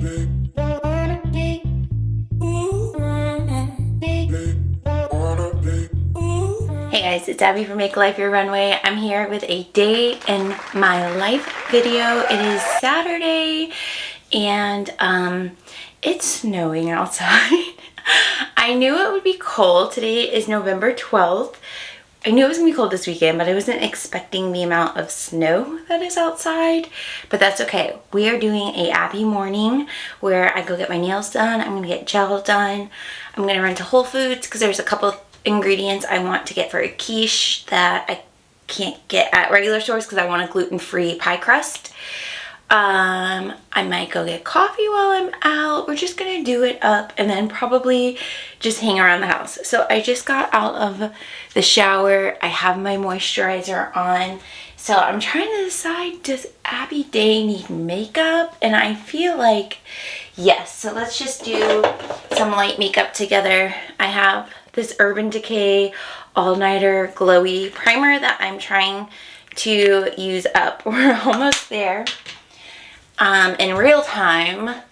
Hey guys, it's Abbie from Make Life Your Runway. I'm here with a day in my life video. It is Saturday and it's snowing outside. I knew it would be cold. Today is November 12th. I knew it was gonna be cold this weekend, but I wasn't expecting the amount of snow that is outside, but that's okay. We are doing a Abbie morning where I go get my nails done. I'm gonna get gel done. I'm gonna run to Whole Foods because there's a couple of ingredients I want to get for a quiche that I can't get at regular stores because I want a gluten-free pie crust. I might go get coffee while I'm out. We're just gonna do it up and then probably just hang around the house. So I just got out of the shower. I have my moisturizer on. So I'm trying to decide, does Abbie Day need makeup? And I feel like yes. So let's just do some light makeup together. I have this Urban Decay All-Nighter Glowy Primer that I'm trying to use up. We're almost there. In real time,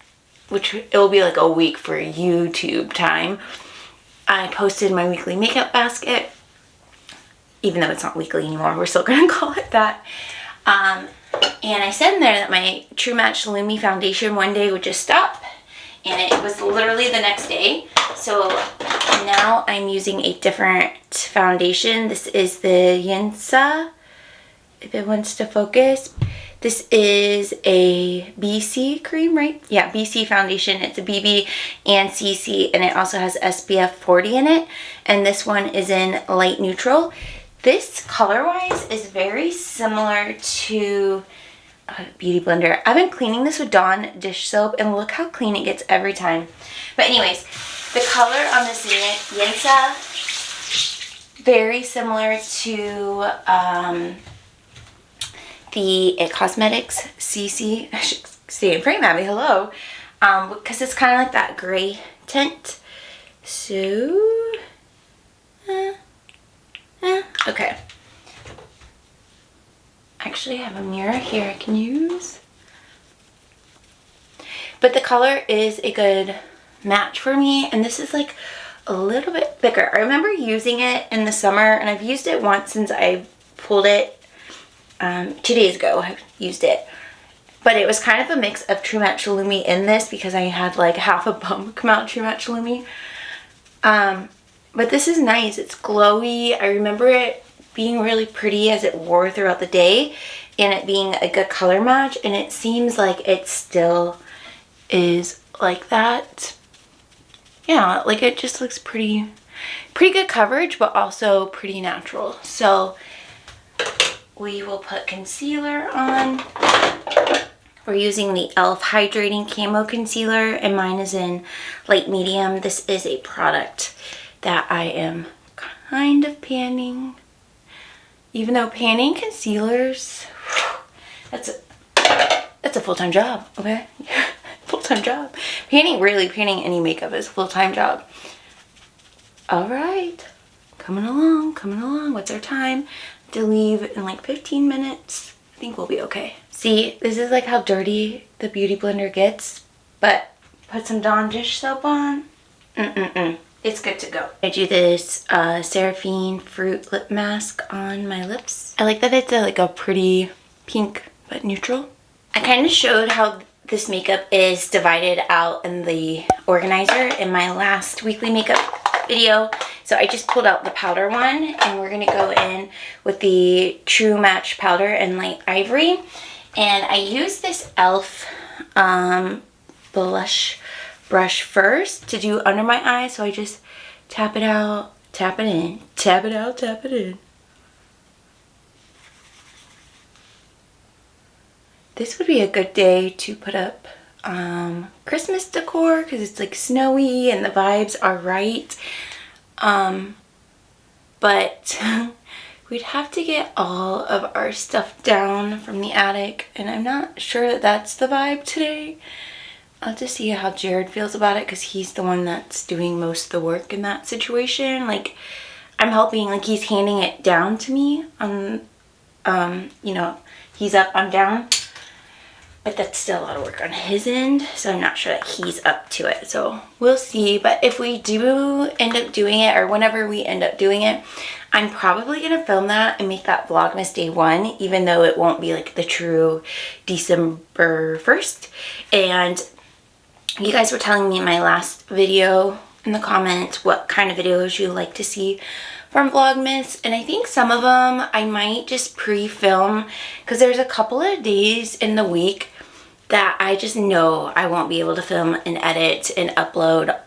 which it will be like a week for YouTube time, I posted my weekly makeup basket. Even though it's not weekly anymore, we're still gonna call it that. And I said in there that my True Match Lumi foundation one day would just stop, and it was literally the next day. So now I'm using a different foundation. This is the Yinsa, if it wants to focus. This is a BC cream, right? Yeah, BC foundation. It's a BB and CC, and it also has SPF 40 in it. And this one is in light neutral. This color-wise is very similar to Beauty Blender. I've been cleaning this with Dawn dish soap, and look how clean it gets every time. But anyways, the color on this Yinsa, very similar to the It Cosmetics CC. I should stay in frame, Abbie, hello. Because it's kind of like that gray tint. So, okay. Actually, I have a mirror here I can use. But the color is a good match for me, and this is like a little bit thicker. I remember using it in the summer, and I've used it once since I pulled it 2 days ago. I used it, but it was kind of a mix of True Match Lumi in this because I had like half a bump come out True Match Lumi. But this is nice. It's glowy. I remember it being really pretty as it wore throughout the day, and it being a good color match, and it seems like it still is like that. Yeah, like it just looks pretty good coverage, but also pretty natural. So we will put concealer on. We're using the e.l.f. Hydrating Camo Concealer, and mine is in light medium. This is a product that I am kind of panning. Even though panning concealers, that's a full-time job, okay? Full-time job. Panning any makeup is a full-time job. All right, coming along. What's our time? To leave in like 15 minutes. I think we'll be okay. See, this is like how dirty the Beauty Blender gets, but put some Dawn dish soap on. It's good to go. I do this Seraphine Fruit Lip Mask on my lips. I like that it's like a pretty pink but neutral. I kind of showed how this makeup is divided out in the organizer in my last weekly makeup video. So I just pulled out the powder one, and we're gonna go in with the True Match powder in light ivory. And I use this e.l.f. blush brush first to do under my eyes. So I just tap it out, tap it in, tap it out, tap it in. This would be a good day to put up Christmas decor because it's like snowy and the vibes are right. But we'd have to get all of our stuff down from the attic, and I'm not sure that that's the vibe today. I'll have to see how Jared feels about it because he's the one that's doing most of the work in that situation. Like, I'm helping, like he's handing it down to me on, you know, he's up, I'm down. but that's still a lot of work on his end, so I'm not sure that he's up to it. So we'll see. But if we do end up doing it, or whenever we end up doing it, I'm probably gonna film that and make that Vlogmas day 1, even though it won't be like the true December 1st. And you guys were telling me in my last video in the comments what kind of videos you like to see from Vlogmas, and I think some of them I might just pre-film, because there's a couple of days in the week that I just know I won't be able to film and edit and upload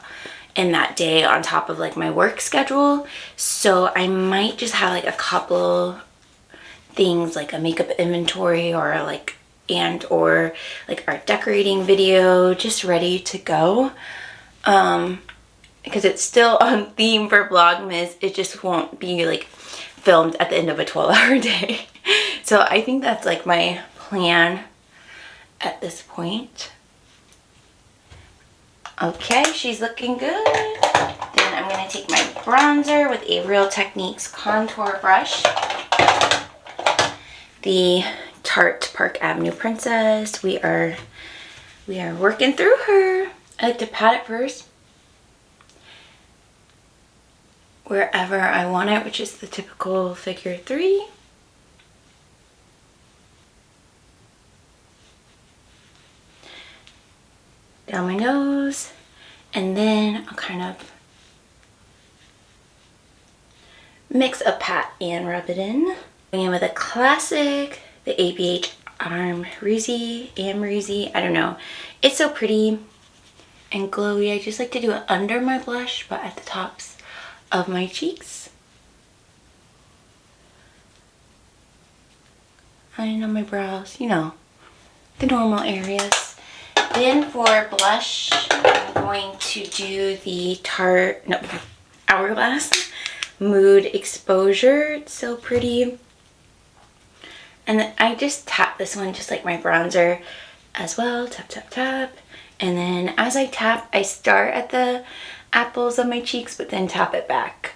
in that day on top of like my work schedule. So I might just have like a couple things, like a makeup inventory or like or like art decorating video just ready to go, because it's still on theme for Vlogmas. It just won't be like filmed at the end of a 12-hour day. So I think that's like my plan at this point. Okay, she's looking good. Then I'm going to take my bronzer with a Real Techniques contour brush. The Tarte Park Avenue Princess. We are working through her. I like to pat it first wherever I want it, which is the typical figure 3. Down my nose, and then I'll kind of mix a pat and rub it in. Going in with a classic, the ABH Amrezy, I don't know. It's so pretty and glowy. I just like to do it under my blush, but at the tops of my cheeks. And on my brows, you know, the normal areas. Then for blush, I'm going to do the Hourglass Mood Exposure. It's so pretty. And then I just tap this one just like my bronzer as well. Tap, tap, tap. And then as I tap, I start at the apples of my cheeks, but then tap it back.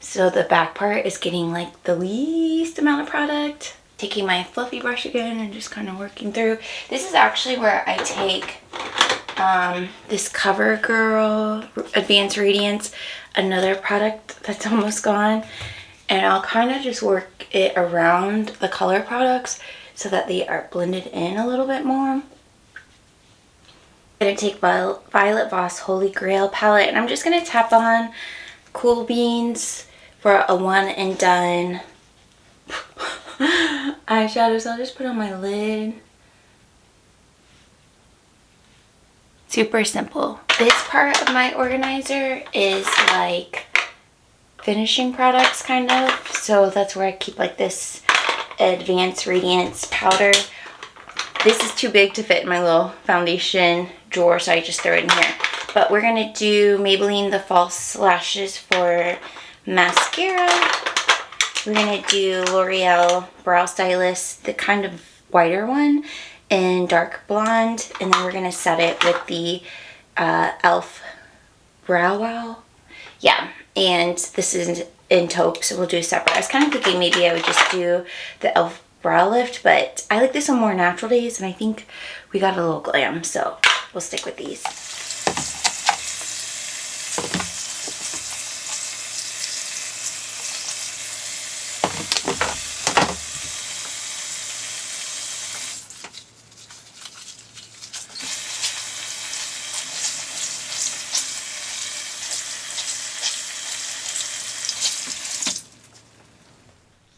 So the back part is getting like the least amount of product. Taking my fluffy brush again and just kind of working through. This is actually where I take this CoverGirl Advanced Radiance, another product that's almost gone, and I'll kind of just work it around the color products so that they are blended in a little bit more. I'm going to take Violet Voss Holy Grail palette, and I'm just going to tap on Cool Beans for a one and done eyeshadow. So I'll just put on my lid. Super simple. This part of my organizer is like finishing products kind of. So that's where I keep like this Advanced Radiance powder. This is too big to fit in my little foundation drawer, so I just throw it in here. But we're going to do Maybelline The False Lashes for mascara. We're going to do L'Oreal Brow Stylist, the kind of whiter one, in dark blonde. And then we're going to set it with the e.l.f. Brow Wow. Yeah, and this is in taupe, so we'll do a separate. I was kind of thinking maybe I would just do the e.l.f. Brow Lift, but I like this on more natural days, and I think we got a little glam, so we'll stick with these.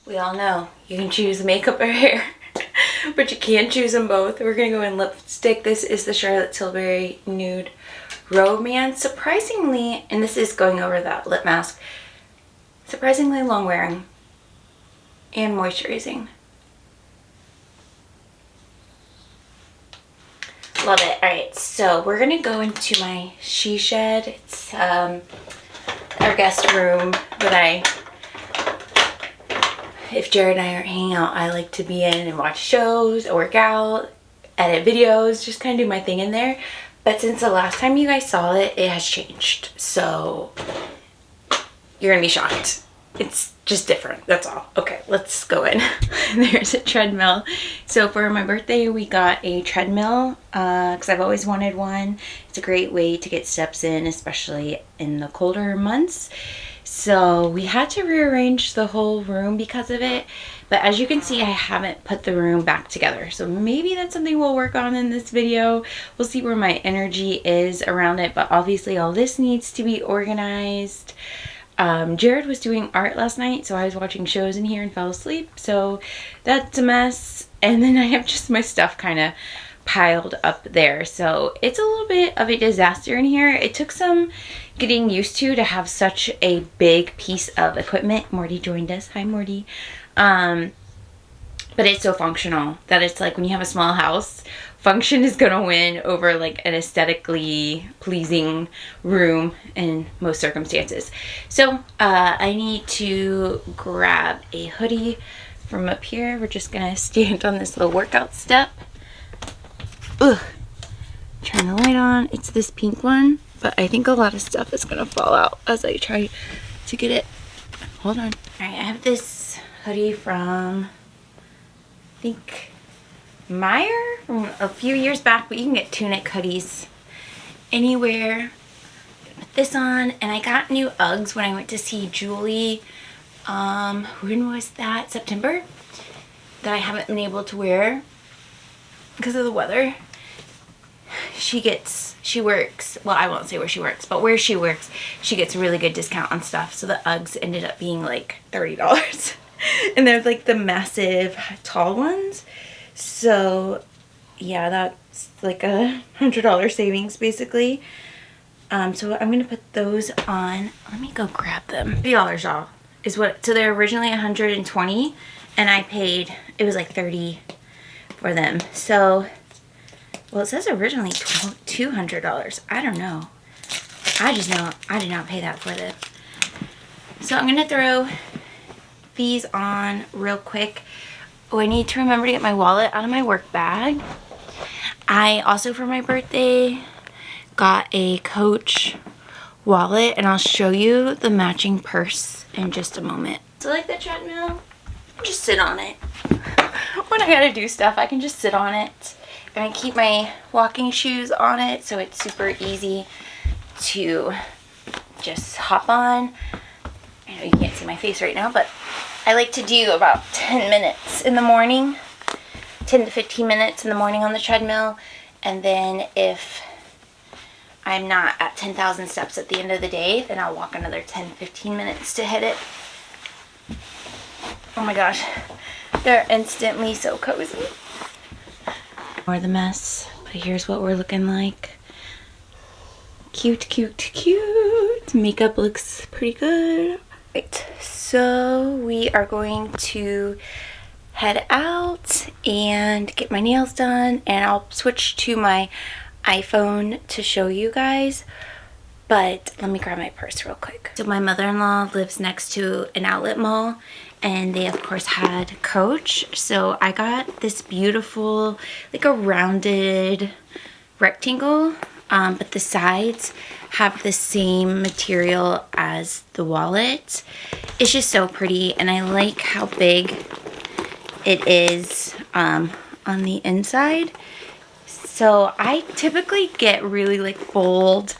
We all know you can choose makeup or hair, but you can't choose them both. We're going to go in lipstick. This is the Charlotte Tilbury Nude Romance. Surprisingly, and this is going over that lip mask, surprisingly long wearing and moisturizing. Love it. Alright, so we're going to go into my she shed. It's our guest room that if Jared and I aren't hanging out, I like to be in and watch shows, work out, edit videos, just kind of do my thing in there. But since the last time you guys saw it, it has changed. So you're going to be shocked. it's just different, that's all. Okay, let's go in. There's a treadmill. So for my birthday we got a treadmill because I've always wanted one. It's a great way to get steps in, especially in the colder months. So we had to rearrange the whole room because of it, but as you can see, I haven't put the room back together, so maybe that's something we'll work on in this video. We'll see where my energy is around it, but obviously all this needs to be organized. Jared was doing art last night, so I was watching shows in here and fell asleep, so that's a mess. And then I have just my stuff kind of piled up there, so it's a little bit of a disaster in here. It took some getting used to have such a big piece of equipment. Morty joined us. Hi, Morty. But it's so functional that it's like when you have a small house, function is gonna win over like an aesthetically pleasing room in most circumstances. So I need to grab a hoodie from up here. We're just gonna stand on this little workout step. Ugh. Turn the light on. It's this pink one, but I think a lot of stuff is gonna fall out as I try to get it. Hold on. All right, I have this hoodie from, I think, Meyer from a few years back, but you can get tunic hoodies anywhere. Put this on, and I got new Uggs when I went to see Julie. When was that? September? That I haven't been able to wear because of the weather. She works, well, I won't say where she works, but where she works, she gets a really good discount on stuff. So the Uggs ended up being like $30. And there's like the massive tall ones. So yeah, that's like $100 savings basically. So I'm gonna put those on. Let me go grab them. $30, y'all, is what, so they're originally $120 and I paid, it was like $30 for them. So, well, it says originally $200. I don't know. I just know I did not pay that for them. So I'm gonna throw these on real quick. Oh, I need to remember to get my wallet out of my work bag. I also, for my birthday, got a Coach wallet, and I'll show you the matching purse in just a moment. So like the treadmill, just sit on it. When I gotta do stuff, I can just sit on it. And I keep my walking shoes on it, so it's super easy to just hop on. I know you can't see my face right now, but I like to do about 10 minutes in the morning, 10 to 15 minutes in the morning on the treadmill. And then if I'm not at 10,000 steps at the end of the day, then I'll walk another 10, 15 minutes to hit it. Oh my gosh, they're instantly so cozy. More the mess, but here's what we're looking like. Cute, cute, cute. Makeup looks pretty good. Right, so we are going to head out and get my nails done, and I'll switch to my iPhone to show you guys, but let me grab my purse real quick. So my mother-in-law lives next to an outlet mall, and they of course had Coach, so I got this beautiful, like a rounded rectangle, but the sides have the same material as the wallet. It's just so pretty, and I like how big it is on the inside. So I typically get really like bold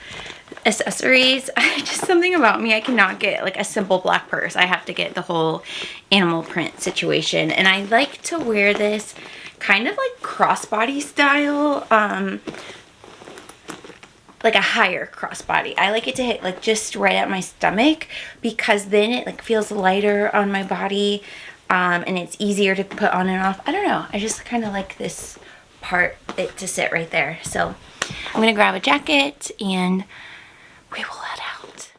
accessories. Just something about me, I cannot get like a simple black purse. I have to get the whole animal print situation, and I like to wear this kind of like crossbody style, like a higher crossbody. I like it to hit like just right at my stomach, because then it like feels lighter on my body, and it's easier to put on and off. I don't know, I just kind of like this part, it to sit right there. So I'm gonna grab a jacket and we will head out.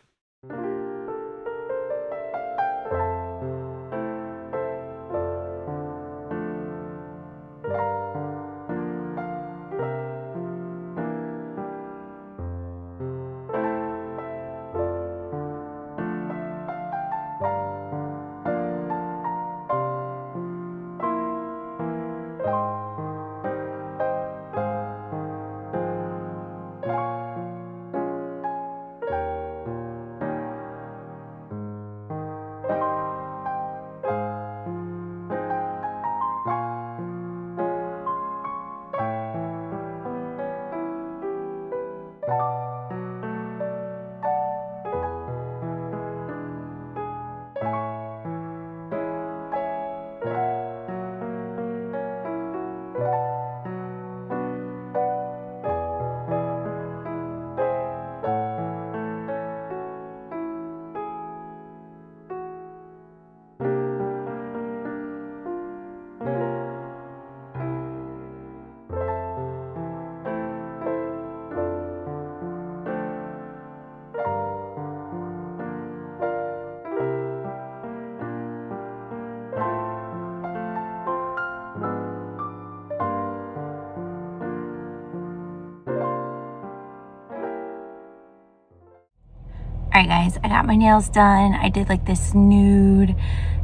Alright guys, I got my nails done. I did like this nude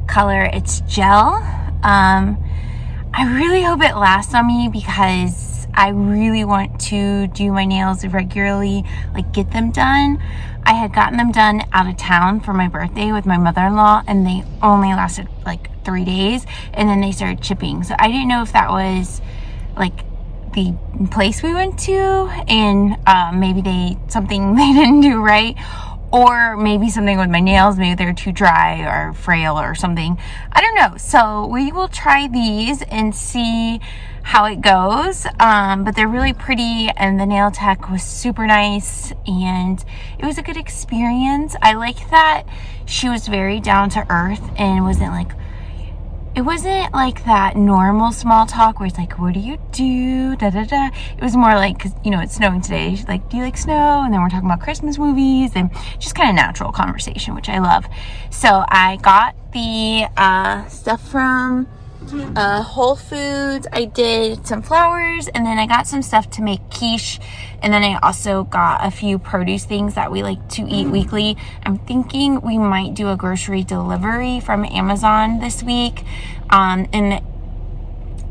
color. It's gel. I really hope it lasts on me because I really want to do my nails regularly, like get them done. I had gotten them done out of town for my birthday with my mother-in-law, and they only lasted like 3 days, and then they started chipping. So I didn't know if that was like the place we went to and maybe something they didn't do right, or maybe something with my nails, maybe they're too dry or frail or something. I don't know. So we will try these and see how it goes. But they're really pretty, and the nail tech was super nice, and it was a good experience. I like that she was very down to earth and it wasn't like that normal small talk where it's like, what do you do? Da, da, da. It was more like, 'cause, you know, it's snowing today. She's like, do you like snow? And then we're talking about Christmas movies and just kind of natural conversation, which I love. So I got the stuff from Whole Foods. I did some flowers, and then I got some stuff to make quiche, and then I also got a few produce things that we like to eat weekly. I'm thinking we might do a grocery delivery from Amazon this week, and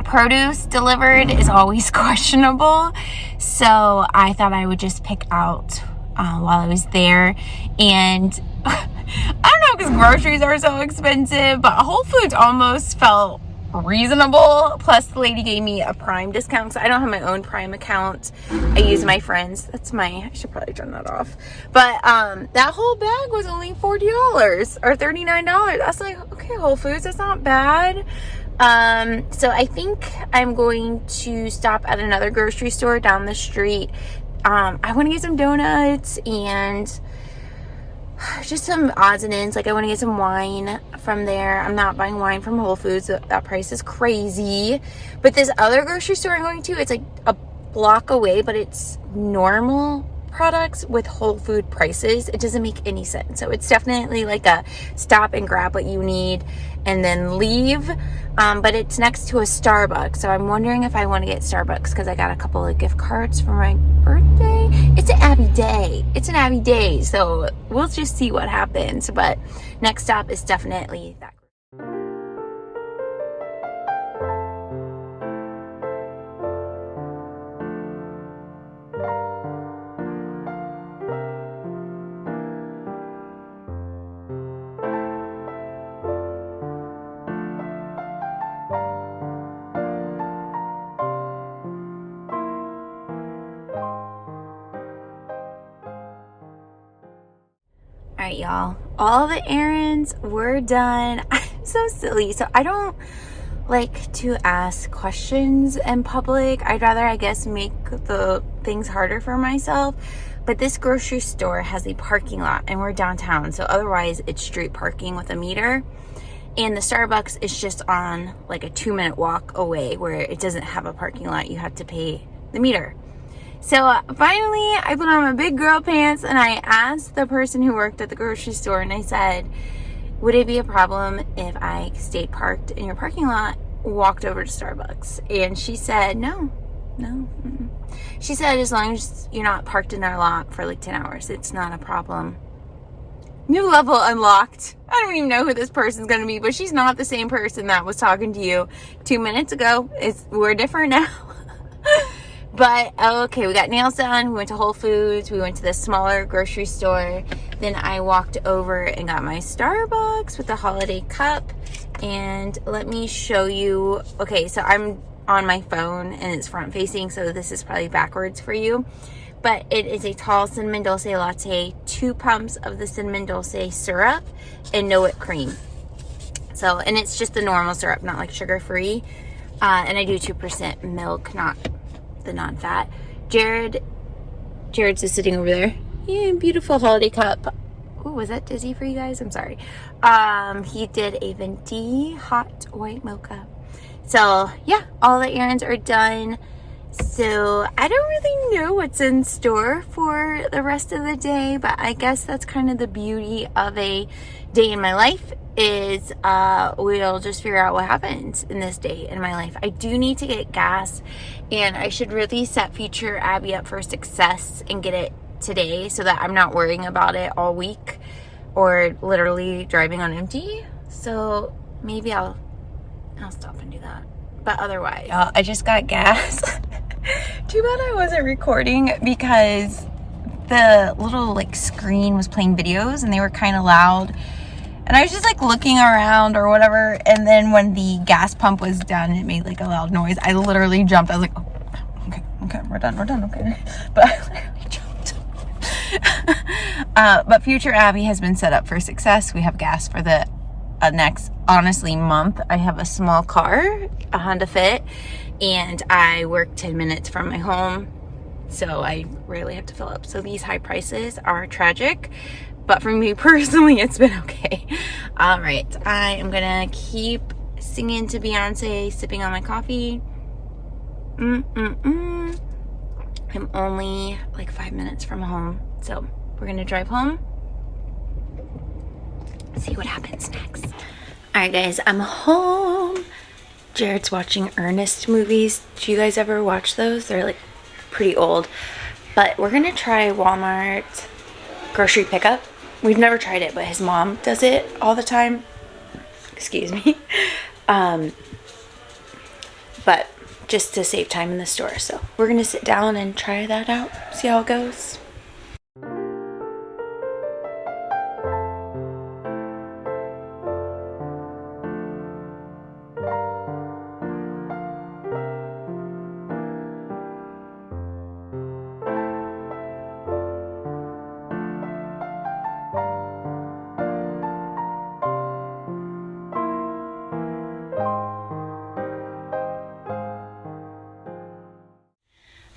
produce delivered is always questionable, so I thought I would just pick out while I was there. And I don't know, because groceries are so expensive, but Whole Foods almost felt reasonable. Plus the lady gave me a Prime discount, so I don't have my own Prime account. I use my friends. I should probably turn that off. But that whole bag was only $40 or $39. I was like, okay, Whole Foods, that's not bad. So I think I'm going to stop at another grocery store down the street. I want to get some donuts and just some odds and ends. Like, I want to get some wine from there. I'm not buying wine from Whole Foods. That price is crazy. But this other grocery store I'm going to, it's like a block away, but it's normal products with Whole Food prices. It doesn't make any sense. So it's definitely like a stop and grab what you need and then leave. But it's next to a Starbucks, so I'm wondering if I want to get Starbucks because I got a couple of gift cards for my birthday. It's an Abbie day. It's an Abbie day, so we'll just see what happens. But next stop is definitely that. All right, y'all, all the errands were done. I'm so silly. So I don't like to ask questions in public. I'd rather, I guess, make the things harder for myself. But this grocery store has a parking lot, and we're downtown, so otherwise it's street parking with a meter. And the Starbucks is just on like a 2-minute walk away where it doesn't have a parking lot. You have to pay the meter. So finally, I put on my big girl pants and I asked the person who worked at the grocery store, and I said, would it be a problem if I stayed parked in your parking lot, walked over to Starbucks? And she said, no. She said, as long as you're not parked in our lot for like 10 hours, it's not a problem. New level unlocked. I don't even know who this person's going to be, but she's not the same person that was talking to you 2 minutes ago. We're different now. But, okay, we got nails done. We went to Whole Foods. We went to the smaller grocery store. Then I walked over and got my Starbucks with the holiday cup. And let me show you. Okay, so I'm on my phone and it's front facing, so this is probably backwards for you. but it is a tall cinnamon dulce latte, 2 pumps of the cinnamon dulce syrup, and no whipped cream. So, and it's just the normal syrup, not like sugar-free. And I do 2% milk, not the non-fat. Jared's just sitting over there. Yeah, beautiful holiday cup. Oh, was that dizzy for you guys? I'm sorry. He did a venti hot white mocha. So, yeah, all the errands are done. So, I don't really know what's in store for the rest of the day, but I guess that's kind of the beauty of a day in my life is we'll just figure out what happens in this day in my life. I do need to get gas, and I should really set future Abbie up for success and get it today so that I'm not worrying about it all week or literally driving on empty. So maybe I'll stop and do that. But otherwise, I just got gas. Too bad I wasn't recording because the little like screen was playing videos and they were kind of loud. And I was just like looking around or whatever. And then when the gas pump was done, it made like a loud noise. I literally jumped. I was like, oh, okay, we're done, okay. But I literally jumped. But future Abbie has been set up for success. We have gas for the next, honestly, month. I have a small car, a Honda Fit, and I work 10 minutes from my home. So I rarely have to fill up. So these high prices are tragic. But for me personally, it's been okay. All right, I am gonna keep singing to Beyonce, sipping on my coffee. I'm only like 5 minutes from home, so we're gonna drive home. See what happens next. All right, guys, I'm home. Jared's watching Ernest movies. Do you guys ever watch those? They're like pretty old, but we're gonna try Walmart grocery pickup. We've never tried it, but his mom does it all the time. Excuse me. But just to save time in the store. So we're going to sit down and try that out. See how it goes.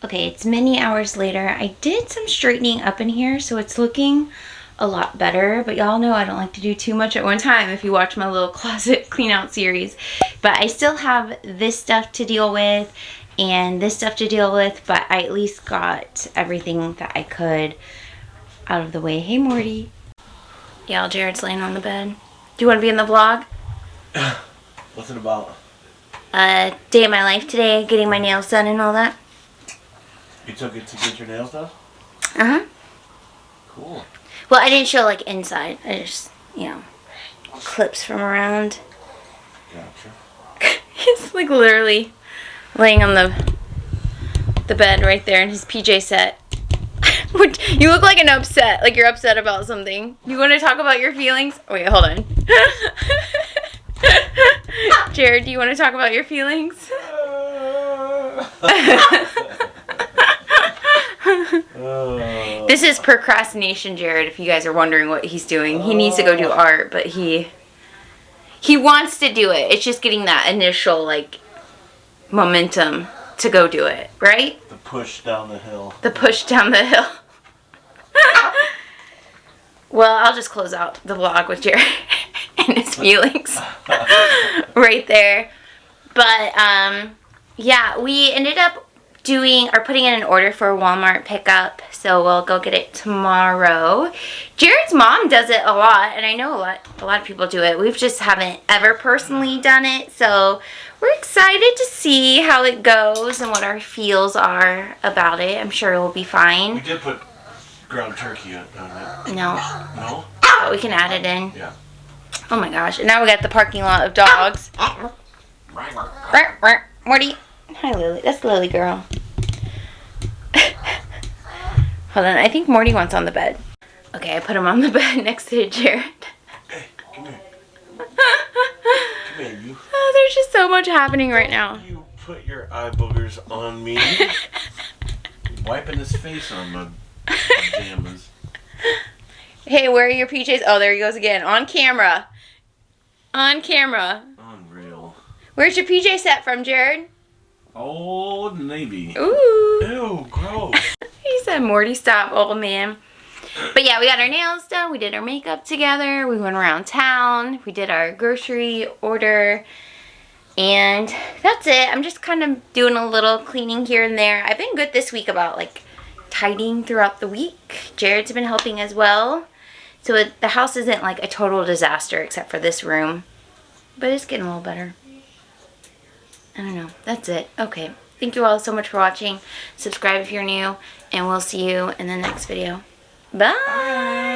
Okay, it's many hours later. I did some straightening up in here, so it's looking a lot better. But y'all know I don't like to do too much at one time if you watch my little closet clean out series. But I still have this stuff to deal with and this stuff to deal with, but I at least got everything that I could out of the way. Hey, Morty. Y'all, Jared's laying on the bed. Do you want to be in the vlog? What's it about? Day of my life today, getting my nails done and all that. You took it to get your nails done? Uh-huh. Cool. Well, I didn't show, like, inside. I just, you know, clips from around. Gotcha. He's, like, literally laying on the bed right there in his PJ set. You look like upset. Like, you're upset about something. You want to talk about your feelings? Oh, wait, hold on. Jared, do you want to talk about your feelings? This is procrastination, Jared, if you guys are wondering what he's doing. He needs to go do art, but he wants to do it. It's just getting that initial, like, momentum to go do it, right? The push down the hill. The push down the hill. Well, I'll just close out the vlog with Jared and his feelings right there. But, yeah, we ended up putting in an order for a Walmart pickup, so we'll go get it tomorrow. Jared's mom does it a lot, and I know a lot of people do it. We just haven't ever personally done it, so we're excited to see how it goes and what our feels are about it. I'm sure it will be fine. We did put ground turkey on it. No. No? But we can add it in. Yeah. Oh my gosh, and now we got the parking lot of dogs. Morty. Hi, Lily. That's Lily girl. Hold on. I think Morty wants on the bed. Okay, I put him on the bed next to Jared. Hey, come here. Come here, you. Oh, there's just so much happening right now. You put your eye boogers on me. You wiping his face on my pajamas. Hey, where are your PJs? Oh, there he goes again. On camera. On camera. Unreal. Where's your PJ set from, Jared? Old Navy. Ooh. Ew, gross. He said, Morty, stop, old man. But yeah, we got our nails done. We did our makeup together. We went around town. We did our grocery order. And that's it. I'm just kind of doing a little cleaning here and there. I've been good this week about like tidying throughout the week. Jared's been helping as well. So the house isn't like a total disaster except for this room. But it's getting a little better. I don't know. That's it. Okay. Thank you all so much for watching. Subscribe if you're new. And we'll see you in the next video. Bye.